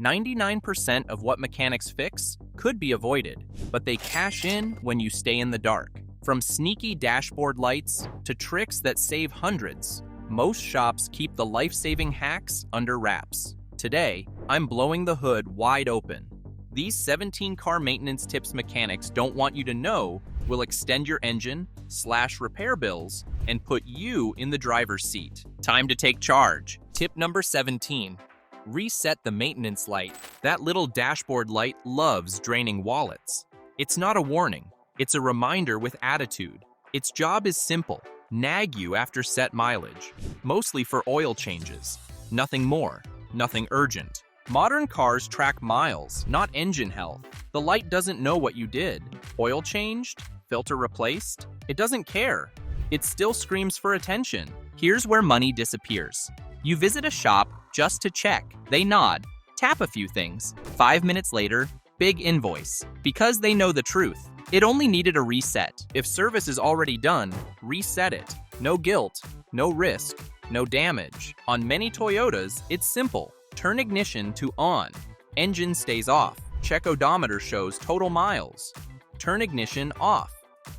99% of what mechanics fix could be avoided, but they cash in when you stay in the dark. From sneaky dashboard lights to tricks that save hundreds, most shops keep the life-saving hacks under wraps. Today, I'm blowing the hood wide open. These 17 car maintenance tips mechanics don't want you to know will extend your engine, slash repair bills, and put you in the driver's seat. Time to take charge. Tip number 17. Reset the maintenance light. That little dashboard light loves draining wallets. It's not a warning. It's a reminder with attitude. Its job is simple. Nag you after set mileage. Mostly for oil changes. Nothing more. Nothing urgent. Modern cars track miles, not engine health. The light doesn't know what you did. Oil changed? Filter replaced? It doesn't care. It still screams for attention. Here's where money disappears. You visit a shop just to check. They nod, tap a few things. 5 minutes later, big invoice. Because they know the truth. It only needed a reset. If service is already done, reset it. No guilt, no risk, no damage. On many Toyotas, it's simple. Turn ignition to on. Engine stays off. Check odometer shows total miles. Turn ignition off.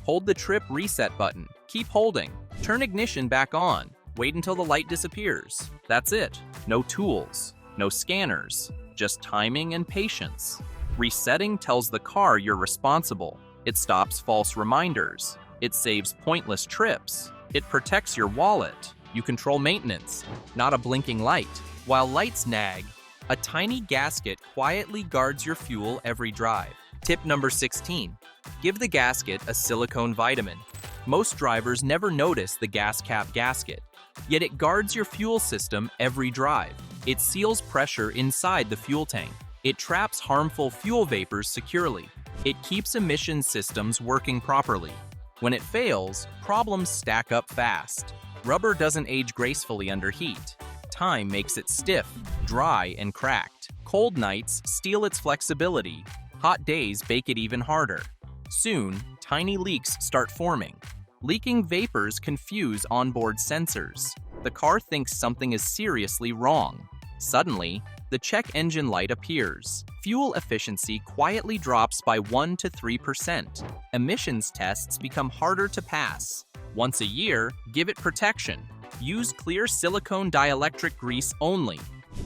Hold the trip reset button. Keep holding. Turn ignition back on. Wait until the light disappears. That's it. No tools, no scanners, just timing and patience. Resetting tells the car you're responsible. It stops false reminders. It saves pointless trips. It protects your wallet. You control maintenance, not a blinking light. While lights nag, a tiny gasket quietly guards your fuel every drive. Tip number 16. Give the gasket a silicone vitamin. Most drivers never notice the gas cap gasket, yet it guards your fuel system every drive. It seals pressure inside the fuel tank. It traps harmful fuel vapors securely. It keeps emission systems working properly. When it fails, problems stack up fast. Rubber doesn't age gracefully under heat. Time makes it stiff, dry, and cracked. Cold nights steal its flexibility. Hot days bake it even harder. Soon, tiny leaks start forming. Leaking vapors confuse onboard sensors. The car thinks something is seriously wrong. Suddenly, the check engine light appears. Fuel efficiency quietly drops by 1 to 3%. Emissions tests become harder to pass. Once a year, give it protection. Use clear silicone dielectric grease only.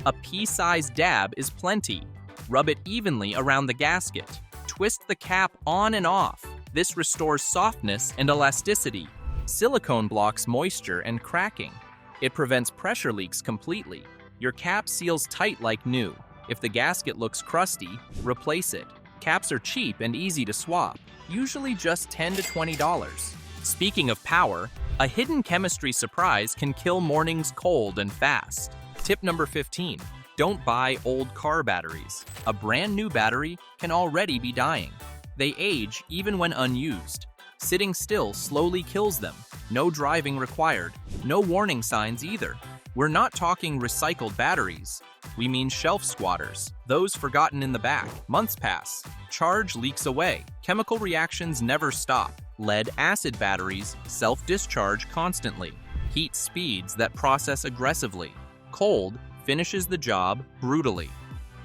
A pea-sized dab is plenty. Rub it evenly around the gasket. Twist the cap on and off. This restores softness and elasticity. Silicone blocks moisture and cracking. It prevents pressure leaks completely. Your cap seals tight like new. If the gasket looks crusty, replace it. Caps are cheap and easy to swap, usually just $10 to $20. Speaking of power, a hidden chemistry surprise can kill mornings cold and fast. Tip number 15. Don't buy old car batteries. A brand new battery can already be dying. They age even when unused. Sitting still slowly kills them. No driving required. No warning signs either. We're not talking recycled batteries. We mean shelf squatters, those forgotten in the back. Months pass. Charge leaks away. Chemical reactions never stop. Lead-acid batteries self-discharge constantly. Heat speeds that process aggressively. Cold finishes the job brutally.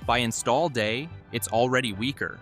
By install day, it's already weaker.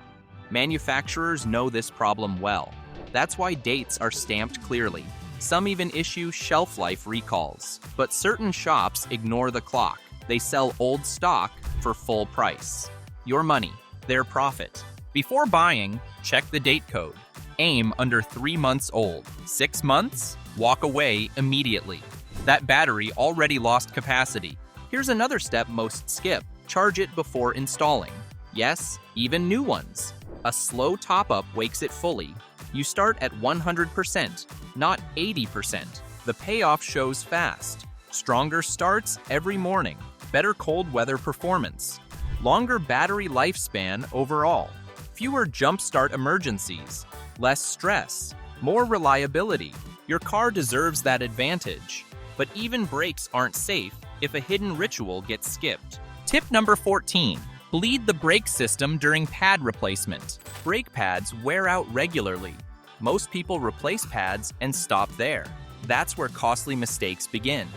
Manufacturers know this problem well. That's why dates are stamped clearly. Some even issue shelf life recalls. But certain shops ignore the clock. They sell old stock for full price. Your money, their profit. Before buying, check the date code. Aim under 3 months old. 6 months? Walk away immediately. That battery already lost capacity. Here's another step most skip. Charge it before installing. Yes, even new ones. A slow top-up wakes it fully. You start at 100%, not 80%. The payoff shows fast. Stronger starts every morning. Better cold weather performance. Longer battery lifespan overall. Fewer jump start emergencies. Less stress. More reliability. Your car deserves that advantage. But even brakes aren't safe if a hidden ritual gets skipped. Tip number 14. Bleed the brake system during pad replacement. Brake pads wear out regularly. Most people replace pads and stop there. That's where costly mistakes begin.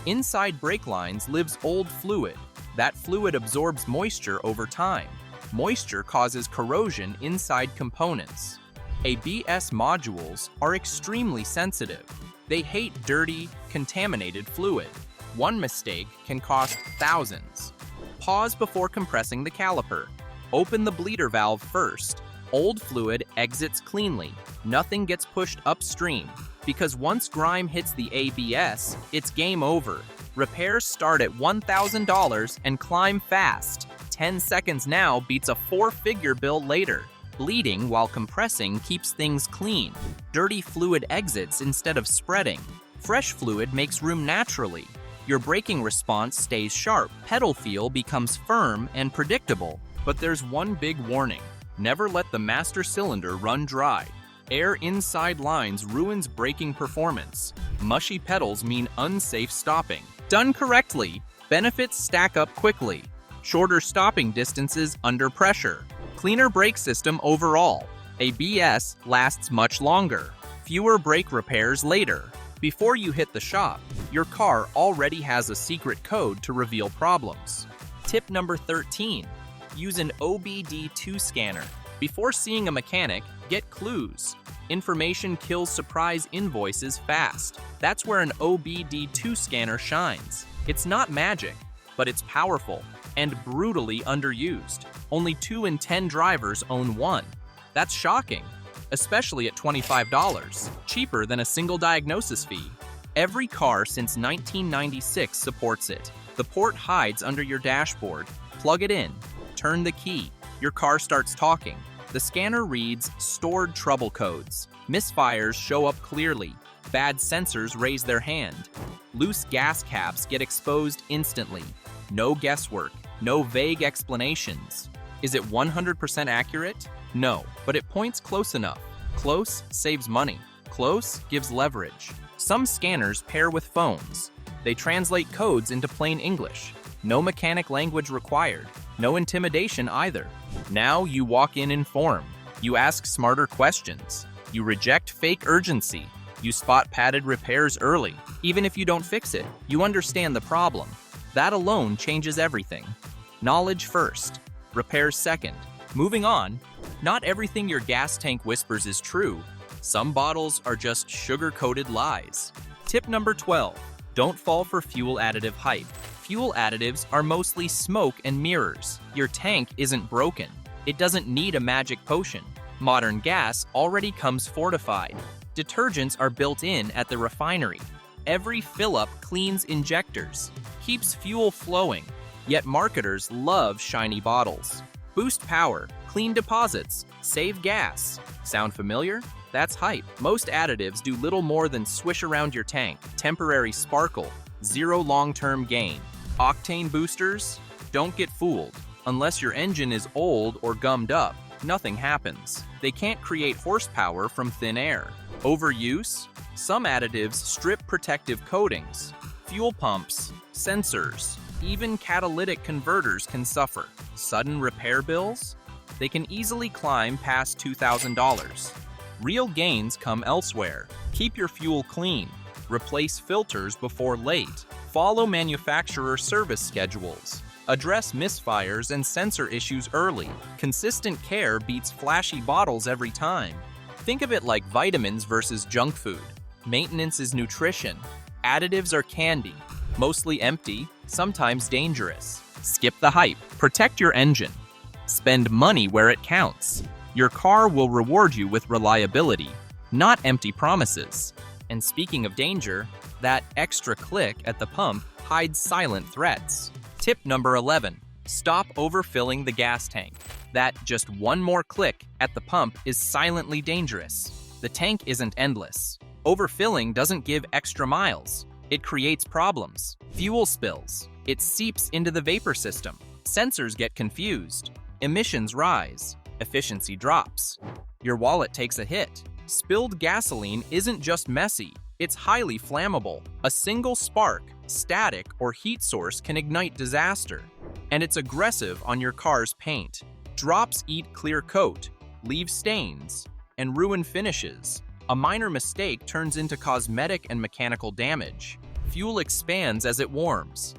Inside brake lines lives old fluid. That fluid absorbs moisture over time. Moisture causes corrosion inside components. ABS modules are extremely sensitive. They hate dirty, contaminated fluid. One mistake can cost thousands. Pause before compressing the caliper. Open the bleeder valve first. Old fluid exits cleanly. Nothing gets pushed upstream, because once grime hits the ABS, it's game over. Repairs start at $1,000 and climb fast. 10 seconds now beats a 4-figure bill later. Bleeding while compressing keeps things clean. Dirty fluid exits instead of spreading. Fresh fluid makes room naturally. Your braking response stays sharp. Pedal feel becomes firm and predictable. But there's one big warning. Never let the master cylinder run dry. Air inside lines ruins braking performance. Mushy pedals mean unsafe stopping. Done correctly, benefits stack up quickly. Shorter stopping distances under pressure. Cleaner brake system overall. ABS lasts much longer. Fewer brake repairs later. Before you hit the shop, your car already has a secret code to reveal problems. Tip number 13. Use an OBD2 scanner. Before seeing a mechanic, get clues. Information kills surprise invoices fast. That's where an OBD2 scanner shines. It's not magic, but it's powerful and brutally underused. Only 2 in 10 drivers own one. That's shocking, especially at $25, cheaper than a single diagnosis fee. Every car since 1996 supports it. The port hides under your dashboard. Plug it in. Turn the key. Your car starts talking. The scanner reads stored trouble codes. Misfires show up clearly. Bad sensors raise their hand. Loose gas caps get exposed instantly. No guesswork, no vague explanations. Is it 100% accurate? No, but it points close enough. Close saves money. Close gives leverage. Some scanners pair with phones. They translate codes into plain English. No mechanic language required. No intimidation either. Now you walk in informed. You ask smarter questions. You reject fake urgency. You spot padded repairs early. Even if you don't fix it, you understand the problem. That alone changes everything. Knowledge first. Repairs second. Moving on, not everything your gas tank whispers is true. Some bottles are just sugar-coated lies. Tip number 12. Don't fall for fuel additive hype. Fuel additives are mostly smoke and mirrors. Your tank isn't broken. It doesn't need a magic potion. Modern gas already comes fortified. Detergents are built in at the refinery. Every fill-up cleans injectors, keeps fuel flowing. Yet marketers love shiny bottles. Boost power, clean deposits, save gas. Sound familiar? That's hype. Most additives do little more than swish around your tank. Temporary sparkle, zero long-term gain. Octane boosters? Don't get fooled. Unless your engine is old or gummed up, nothing happens. They can't create horsepower from thin air. Overuse? Some additives strip protective coatings. Fuel pumps, sensors, even catalytic converters can suffer. Sudden repair bills? They can easily climb past $2,000. Real gains come elsewhere. Keep your fuel clean. Replace filters before late. Follow manufacturer service schedules. Address misfires and sensor issues early. Consistent care beats flashy bottles every time. Think of it like vitamins versus junk food. Maintenance is nutrition. Additives are candy. Mostly empty, sometimes dangerous. Skip the hype. Protect your engine. Spend money where it counts. Your car will reward you with reliability, not empty promises. And speaking of danger, that extra click at the pump hides silent threats. Tip number 11. Stop overfilling the gas tank. That just one more click at the pump is silently dangerous. The tank isn't endless. Overfilling doesn't give extra miles. It creates problems. Fuel spills. It seeps into the vapor system. Sensors get confused. Emissions rise. Efficiency drops. Your wallet takes a hit. Spilled gasoline isn't just messy, it's highly flammable. A single spark, static, or heat source can ignite disaster. And it's aggressive on your car's paint. Drops eat clear coat, leave stains, and ruin finishes. A minor mistake turns into cosmetic and mechanical damage. Fuel expands as it warms.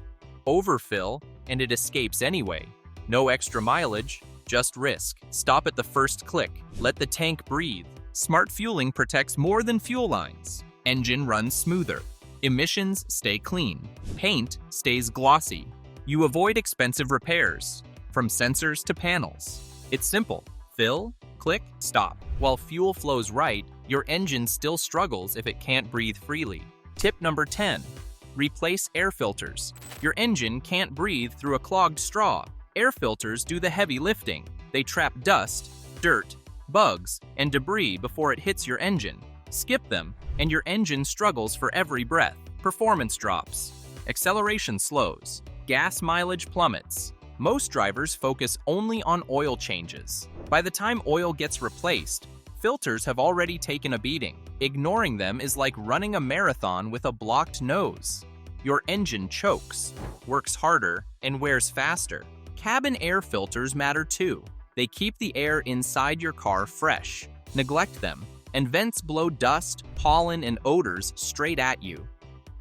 Overfill and it escapes anyway. No extra mileage, just risk. Stop at the first click. Let the tank breathe. Smart fueling protects more than fuel lines. Engine runs smoother. Emissions stay clean. Paint stays glossy. You avoid expensive repairs, from sensors to panels. It's simple. Fill, click, stop. While fuel flows right, your engine still struggles if it can't breathe freely. Tip number 10. Replace air filters. Your engine can't breathe through a clogged straw. Air filters do the heavy lifting. They trap dust, dirt, bugs, and debris before it hits your engine. Skip them, and your engine struggles for every breath. Performance drops. Acceleration slows. Gas mileage plummets. Most drivers focus only on oil changes. By the time oil gets replaced, filters have already taken a beating. Ignoring them is like running a marathon with a blocked nose. Your engine chokes, works harder, and wears faster. Cabin air filters matter too. They keep the air inside your car fresh. Neglect them, and vents blow dust, pollen, and odors straight at you.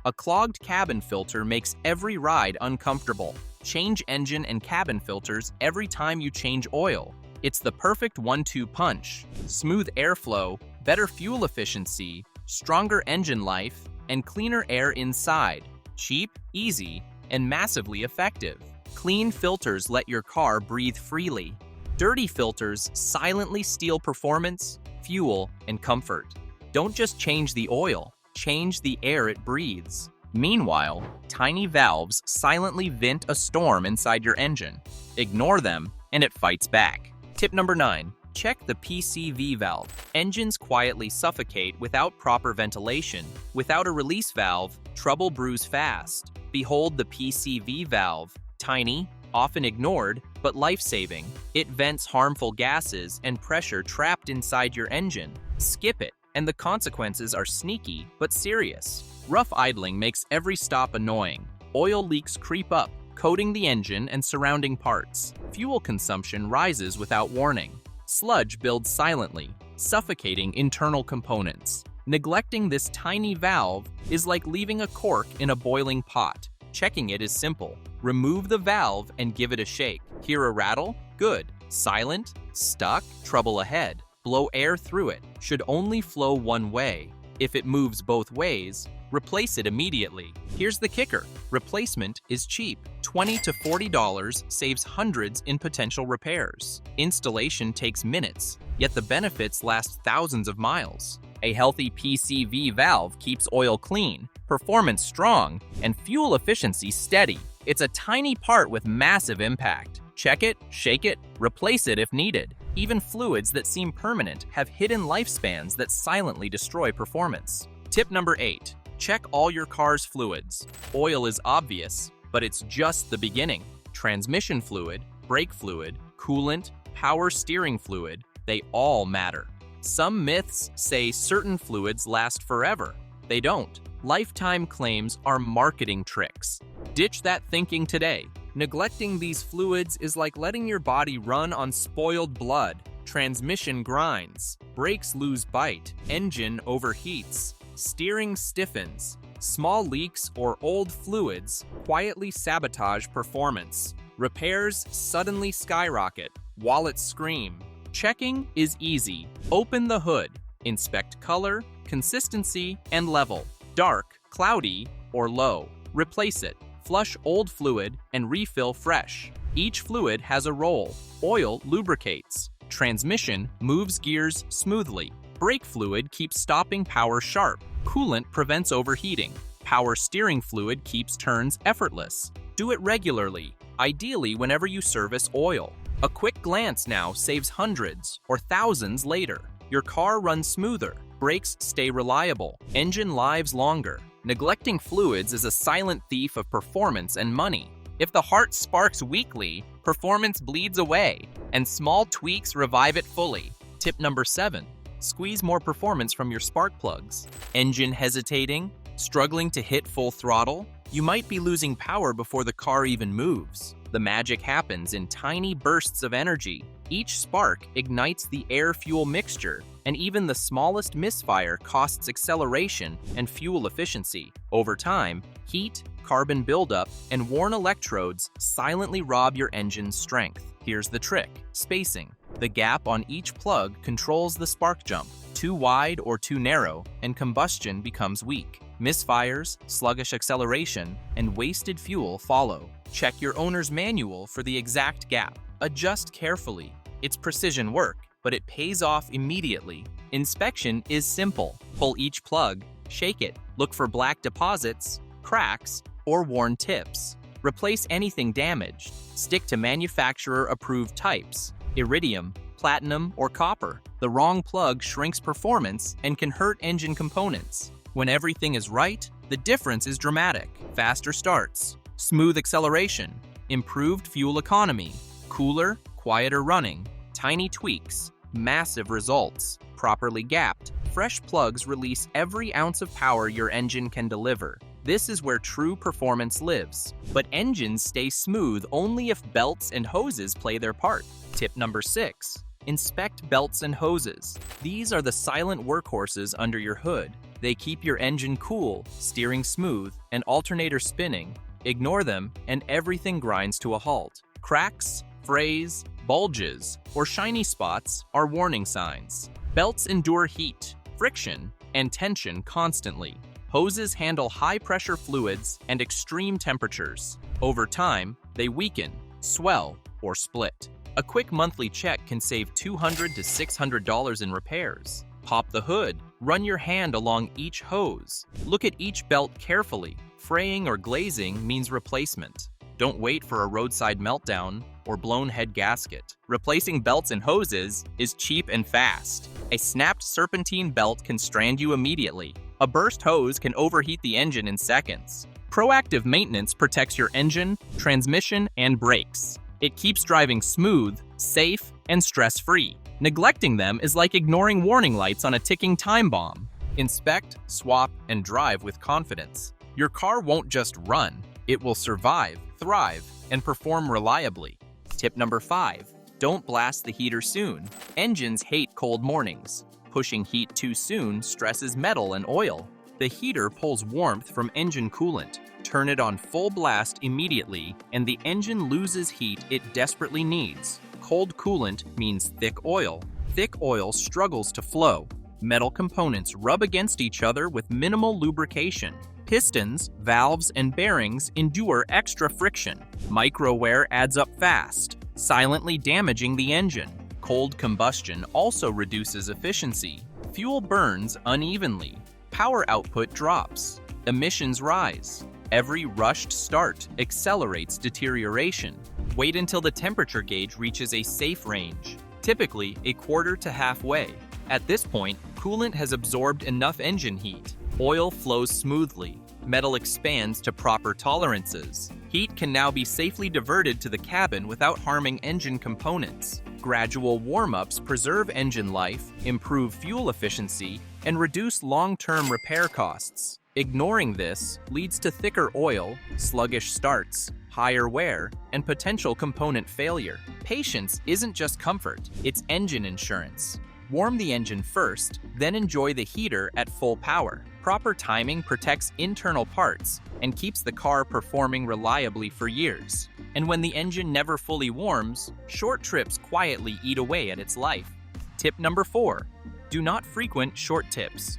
A clogged cabin filter makes every ride uncomfortable. Change engine and cabin filters every time you change oil. It's the perfect 1-2 punch. Smooth airflow, better fuel efficiency, stronger engine life, and cleaner air inside. Cheap, easy, and massively effective. Clean filters let your car breathe freely. Dirty filters silently steal performance, fuel, and comfort. Don't just change the oil, change the air it breathes. Meanwhile, tiny valves silently vent a storm inside your engine. Ignore them, and it fights back. Tip number 9. Check the PCV valve. Engines quietly suffocate without proper ventilation. Without a release valve, trouble brews fast. Behold the PCV valve. Tiny, often ignored, but life-saving. It vents harmful gases and pressure trapped inside your engine. Skip it, and the consequences are sneaky but serious. Rough idling makes every stop annoying. Oil leaks creep up, coating the engine and surrounding parts. Fuel consumption rises without warning. Sludge builds silently, suffocating internal components. Neglecting this tiny valve is like leaving a cork in a boiling pot. Checking it is simple. Remove the valve and give it a shake. Hear a rattle? Good. Silent? Stuck? Trouble ahead. Blow air through it. Should only flow one way. If it moves both ways, replace it immediately. Here's the kicker. Replacement is cheap. $20 to $40 saves hundreds in potential repairs. Installation takes minutes, yet the benefits last thousands of miles. A healthy PCV valve keeps oil clean, performance strong, and fuel efficiency steady. It's a tiny part with massive impact. Check it, shake it, replace it if needed. Even fluids that seem permanent have hidden lifespans that silently destroy performance. Tip number 8. Check all your car's fluids. Oil is obvious, but it's just the beginning. Transmission fluid, brake fluid, coolant, power steering fluid, they all matter. Some myths say certain fluids last forever. They don't. Lifetime claims are marketing tricks. Ditch that thinking today. Neglecting these fluids is like letting your body run on spoiled blood. Transmission grinds, brakes lose bite, engine overheats, steering stiffens. Small leaks or old fluids quietly sabotage performance. Repairs suddenly skyrocket, wallets scream. Checking is easy. Open the hood. Inspect color, consistency, and level. Dark, cloudy, or low. Replace it. Flush old fluid and refill fresh. Each fluid has a role. Oil lubricates. Transmission moves gears smoothly. Brake fluid keeps stopping power sharp. Coolant prevents overheating. Power steering fluid keeps turns effortless. Do it regularly, ideally whenever you service oil. A quick glance now saves hundreds or thousands later. Your car runs smoother. Brakes stay reliable. Engine lives longer. Neglecting fluids is a silent thief of performance and money. If the heart sparks weakly, performance bleeds away, and small tweaks revive it fully. Tip number 7. Squeeze more performance from your spark plugs. Engine hesitating? Struggling to hit full throttle? You might be losing power before the car even moves. The magic happens in tiny bursts of energy. Each spark ignites the air-fuel mixture, and even the smallest misfire costs acceleration and fuel efficiency. Over time, heat, carbon buildup, and worn electrodes silently rob your engine's strength. Here's the trick: spacing. The gap on each plug controls the spark jump. Too wide or too narrow, and combustion becomes weak. Misfires, sluggish acceleration, and wasted fuel follow. Check your owner's manual for the exact gap. Adjust carefully. It's precision work, but it pays off immediately. Inspection is simple. Pull each plug, shake it, look for black deposits, cracks, or worn tips. Replace anything damaged. Stick to manufacturer-approved types: iridium, platinum, or copper. The wrong plug shrinks performance and can hurt engine components. When everything is right, the difference is dramatic. Faster starts, smooth acceleration, improved fuel economy, cooler, quieter running, tiny tweaks, massive results. Properly gapped, fresh plugs release every ounce of power your engine can deliver. This is where true performance lives. But engines stay smooth only if belts and hoses play their part. Tip number 6. Inspect belts and hoses. These are the silent workhorses under your hood. They keep your engine cool, steering smooth, and alternator spinning. Ignore them, and everything grinds to a halt. Cracks, frays, bulges, or shiny spots are warning signs. Belts endure heat, friction, and tension constantly. Hoses handle high-pressure fluids and extreme temperatures. Over time, they weaken, swell, or split. A quick monthly check can save $200 to $600 in repairs. Pop the hood, run your hand along each hose. Look at each belt carefully. Fraying or glazing means replacement. Don't wait for a roadside meltdown or blown head gasket. Replacing belts and hoses is cheap and fast. A snapped serpentine belt can strand you immediately. A burst hose can overheat the engine in seconds. Proactive maintenance protects your engine, transmission, and brakes. It keeps driving smooth, safe, and stress-free. Neglecting them is like ignoring warning lights on a ticking time bomb. Inspect, swap, and drive with confidence. Your car won't just run, it will survive, thrive, and perform reliably. Tip number 5. Don't blast the heater soon. Engines hate cold mornings. Pushing heat too soon stresses metal and oil. The heater pulls warmth from engine coolant. Turn it on full blast immediately, and the engine loses heat it desperately needs. Cold coolant means thick oil. Thick oil struggles to flow. Metal components rub against each other with minimal lubrication. Pistons, valves, and bearings endure extra friction. Micro wear adds up fast, silently damaging the engine. Cold combustion also reduces efficiency. Fuel burns unevenly. Power output drops. Emissions rise. Every rushed start accelerates deterioration. Wait until the temperature gauge reaches a safe range, typically a quarter to halfway. At this point, coolant has absorbed enough engine heat. Oil flows smoothly. Metal expands to proper tolerances. Heat can now be safely diverted to the cabin without harming engine components. Gradual warm-ups preserve engine life, improve fuel efficiency, and reduce long-term repair costs. Ignoring this leads to thicker oil, sluggish starts, higher wear, and potential component failure. Patience isn't just comfort, it's engine insurance. Warm the engine first, then enjoy the heater at full power. Proper timing protects internal parts and keeps the car performing reliably for years. And when the engine never fully warms, short trips quietly eat away at its life. Tip number 4. Do not frequent short tips.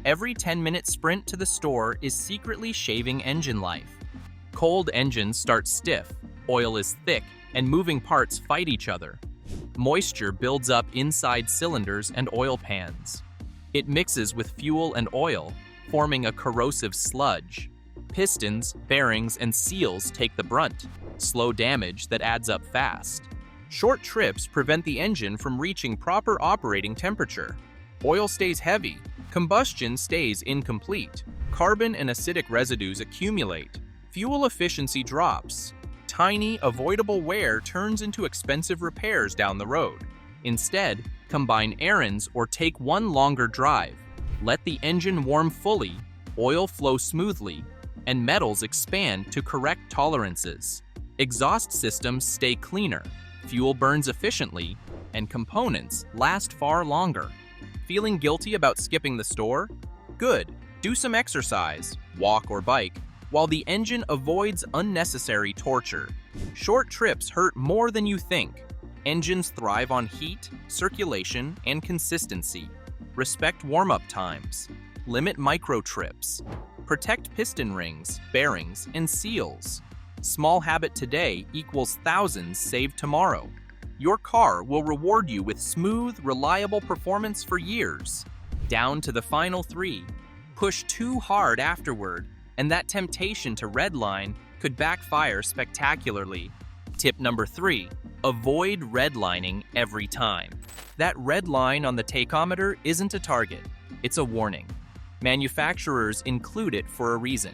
Every 10-minute sprint to the store is secretly shaving engine life. Cold engines start stiff, oil is thick, and moving parts fight each other. Moisture builds up inside cylinders and oil pans. It mixes with fuel and oil, forming a corrosive sludge. Pistons, bearings, and seals take the brunt. Slow damage that adds up fast. Short trips prevent the engine from reaching proper operating temperature. Oil stays heavy. Combustion stays incomplete. Carbon and acidic residues accumulate. Fuel efficiency drops. Tiny, avoidable wear turns into expensive repairs down the road. Instead, combine errands or take one longer drive. Let the engine warm fully, oil flow smoothly, and metals expand to correct tolerances. Exhaust systems stay cleaner, fuel burns efficiently, and components last far longer. Feeling guilty about skipping the store? Good. Do some exercise, walk or bike, while the engine avoids unnecessary torture. Short trips hurt more than you think. Engines thrive on heat, circulation, and consistency. Respect warm-up times. Limit micro trips. Protect piston rings, bearings, and seals. Small habit today equals thousands saved tomorrow. Your car will reward you with smooth, reliable performance for years. Down to the final 3. Push too hard afterward, and that temptation to redline could backfire spectacularly. Tip number 3. Avoid redlining every time. That red line on the tachometer isn't a target, it's a warning. Manufacturers include it for a reason.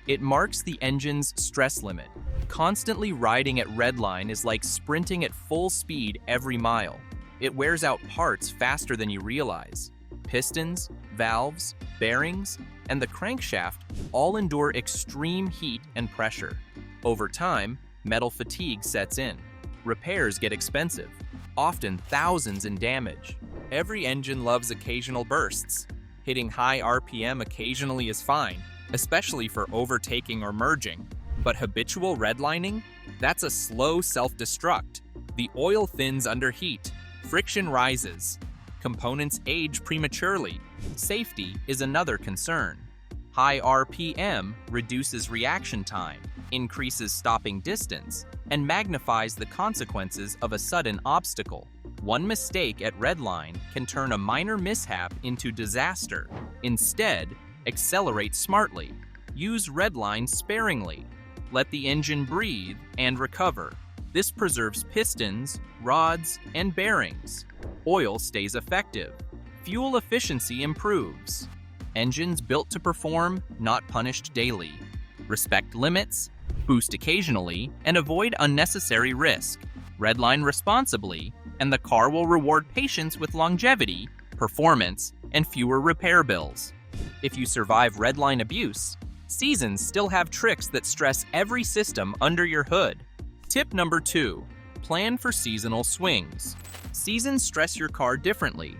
It marks the engine's stress limit. Constantly riding at redline is like sprinting at full speed every mile. It wears out parts faster than you realize. Pistons, valves, bearings, and the crankshaft all endure extreme heat and pressure. Over time, metal fatigue sets in. Repairs get expensive, often thousands in damage. Every engine loves occasional bursts. Hitting high RPM occasionally is fine, especially for overtaking or merging. But habitual redlining? That's a slow self-destruct. The oil thins under heat, friction rises, components age prematurely. Safety is another concern. High RPM reduces reaction time, increases stopping distance, and magnifies the consequences of a sudden obstacle. One mistake at redline can turn a minor mishap into disaster. Instead, accelerate smartly. Use redline sparingly. Let the engine breathe and recover. This preserves pistons, rods, and bearings. Oil stays effective. Fuel efficiency improves. Engines built to perform, not punished daily. Respect limits, boost occasionally, and avoid unnecessary risk. Redline responsibly, and the car will reward patience with longevity, performance, and fewer repair bills. If you survive redline abuse, seasons still have tricks that stress every system under your hood. Tip number 2. Plan for seasonal swings. Seasons stress your car differently.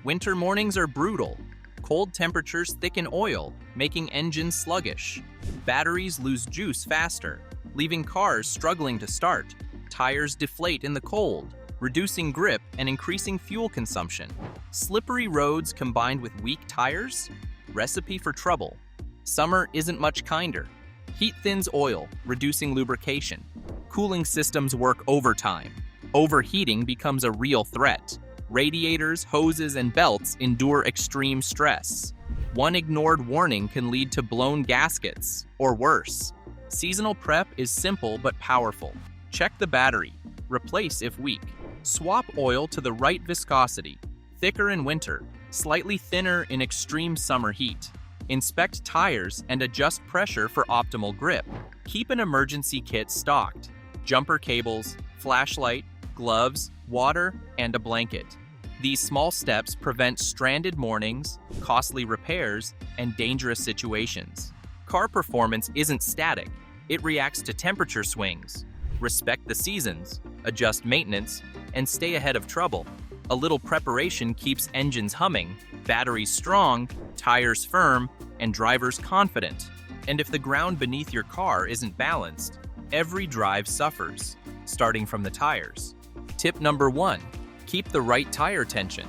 Winter mornings are brutal. Cold temperatures thicken oil, making engines sluggish. Batteries lose juice faster, leaving cars struggling to start. Tires deflate in the cold, reducing grip and increasing fuel consumption. Slippery roads combined with weak tires? Recipe for trouble. Summer isn't much kinder. Heat thins oil, reducing lubrication. Cooling systems work overtime. Overheating becomes a real threat. Radiators, hoses, and belts endure extreme stress. One ignored warning can lead to blown gaskets, or worse. Seasonal prep is simple but powerful. Check the battery. Replace if weak. Swap oil to the right viscosity. Thicker in winter, slightly thinner in extreme summer heat. Inspect tires and adjust pressure for optimal grip. Keep an emergency kit stocked. Jumper cables, flashlight, gloves, water, and a blanket. These small steps prevent stranded mornings, costly repairs, and dangerous situations. Car performance isn't static. It reacts to temperature swings. Respect the seasons, adjust maintenance, and stay ahead of trouble. A little preparation keeps engines humming, batteries strong, tires firm, and drivers confident. And if the ground beneath your car isn't balanced, every drive suffers, starting from the tires. Tip number 1. Keep the right tire tension.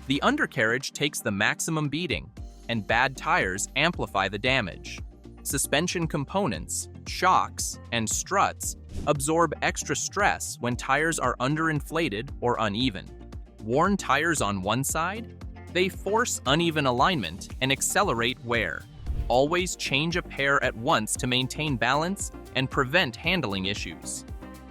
The undercarriage takes the maximum beating, and bad tires amplify the damage. Suspension components, shocks, and struts absorb extra stress when tires are underinflated or uneven. Worn tires on one side? They force uneven alignment and accelerate wear. Always change a pair at once to maintain balance and prevent handling issues.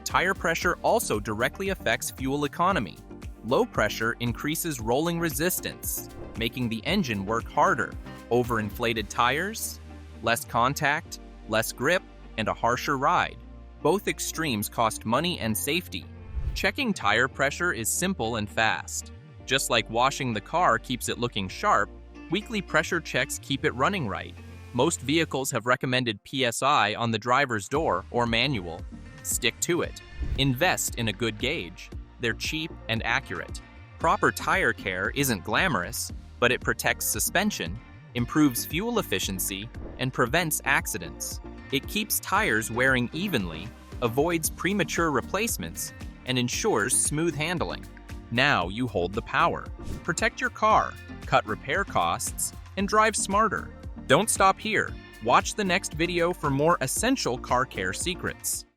Tire pressure also directly affects fuel economy. Low pressure increases rolling resistance, making the engine work harder. Overinflated tires? Less contact, less grip, and a harsher ride. Both extremes cost money and safety. Checking tire pressure is simple and fast. Just like washing the car keeps it looking sharp, weekly pressure checks keep it running right. Most vehicles have recommended PSI on the driver's door or manual. Stick to it. Invest in a good gauge. They're cheap and accurate. Proper tire care isn't glamorous, but it protects suspension, improves fuel efficiency, and prevents accidents. It keeps tires wearing evenly, avoids premature replacements, and ensures smooth handling. Now you hold the power. Protect your car, cut repair costs, and drive smarter. Don't stop here. Watch the next video for more essential car care secrets.